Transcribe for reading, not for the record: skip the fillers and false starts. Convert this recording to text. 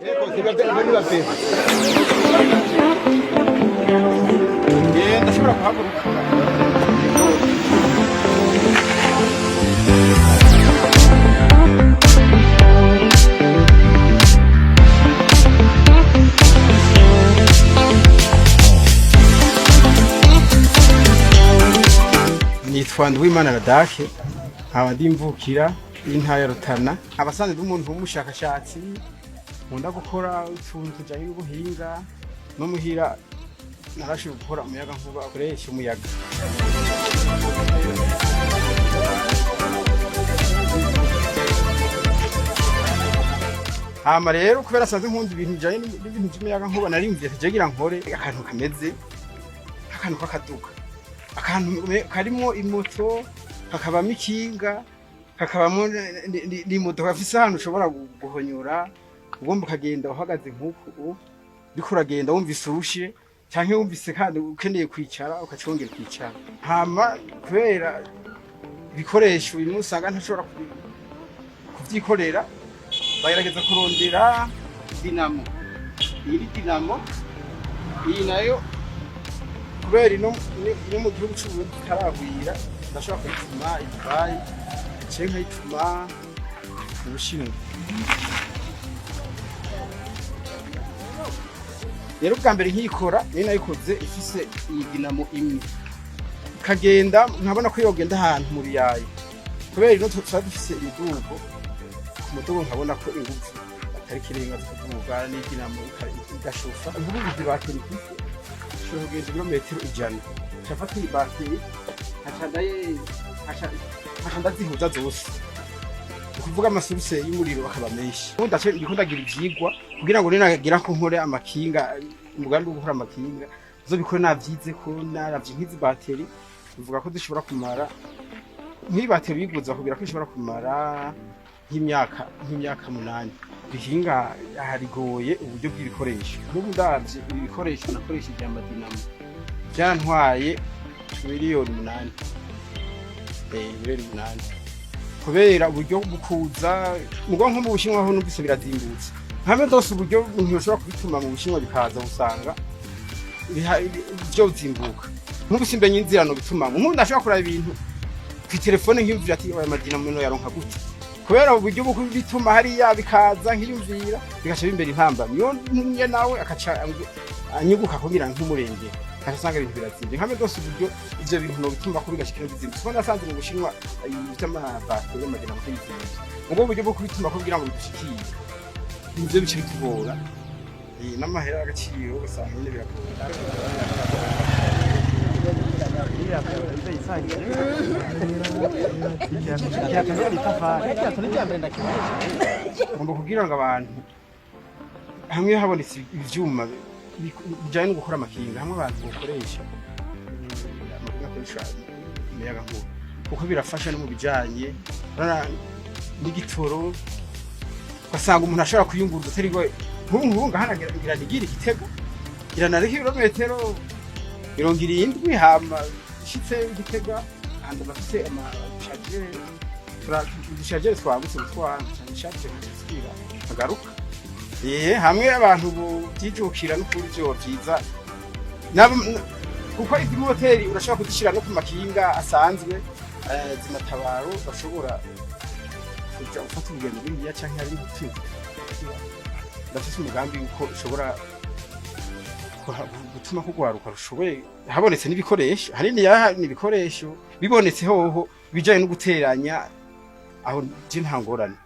Ecco, si veniva bene. Ndashobora kuhaguruka. Nitwa Nduwimana Radake, nkaba ndi imvukira y'intara ya Rutana, abasanzwe n'umuntu w'umushakashatsi nkunda gukora utuntu tujanye n'ubuhinga no muhira narashoboye gukora umuyaga nkuba akoresha umuyaga. Hama rero kubera sanze nkunda ibintu bijanye n'ibintu by'umuyaga nkuba narimvye kugira nkore akantu kameze akantu k'akaduka, akantu karimo imoto, hakabamo ikinga, hakabamo n'imoto gafise ahantu ushobora guhonyora ugomba ukagenda uhagaze nk'uku uriko uragenda wumvise urushe canke wumvise kandi ukeneye kwicara ukacongera kwicara. Hama kubera ibikoresho bimwe usanga ntashobora kuvyikorera bagerageza kurondera dinamo. Iyi dinamo iyi nayo kubera ino mu gihugu c'Uburundi itaragwira ndashobora kuyituma i Dubai canke nkayituma mu Bushinwa. Rero bwa mbere nkikora ni nayikoze ifise iyi dinamo imwe kagenda nkabona ko yogenda ahantu muri yayi kubera ino tuba dufise imidugo ku mudugo nkabona ko ingufu atari kirenga zikuvuga ni dinamo igashufa ingufu zibatera ifise ushobora kugenda ibirometero 100 cafata iyi bateri haca ndazihuza zose ukuvuga amasuruse y'umuriro akaba menshi. Ndikundagira ivyigwa kugira ngo ninagira ko nkore amakinga umugambi wo gukora amakinga zobikore navyize ko naravye nk'izi bateri bivuga ko dushobora kumara nk'ibateri biguza kugira ko ishobora kumara nk'imyaka 8. Bihinga harigoye uburyo bw'ibikoresho n'ubu ndavye ibikoresho nakoresheje amadinamo byantwaye miliyoni 8. Miliyoni 8 kubera uburyo bukuza mugo nko mu Bushinwa ho numvise birazimbutse hamwe dose uburyo ntushobora kubituma mu Bushinwa bikaza usanga byo zimbuka nk'ubusimbe nyinzira no bituma umuntu ashobora kura ibintu ku telefone nk'imvira ati aya madinamo no yaronka gute kubera uburyo bwo bituma hari ya bikaza nk'imvira bigasha bimbere intamba niyo ntunye nawe akaca anyuguka kugira nk'umurenge kasanga ibintu birazimbe hamwe dose uburyo ivyo bintu no bituma ko bigashikira bizimbe so nasanze mu Bushinwa bitama bateri y'amadinamo y'izimbe ubwo buryo bwo kubituma ko kugira ngo bishikire ivyo bice bitugora n'amahera agaciro usanga nyine birakora. Ngomba kugira ngo abantu hamwe habonetse ivyuma bijanye no gukora amakinga hamwe abantu bakoresha umuyaga nkuba kuko birafasha no mu bijanye n'igitoro ugasanga umuntu ashobora kuyunguruza atarigo nk'ubu ngahanagira nigiri Gitega iranari kilometero 70 hama ishitse Gitega kandi bafite amashagere twagutse twanga cyane twira agaruka hamwe abantu byijukira no kuri byo byiza kuko izi moteri urashobora kuzishira no ku makinga asanzwe zimatabaro bashobora kuja ufata urugendo rw'ingiya canke ari gutsinda ndafise umugambi uko ushobora gutuma kugwaruka rushoboye habonetse n'ibikoresho hanini n'ibikoresho bibonetse hoho bijanye no guteranya aho je ntangorane.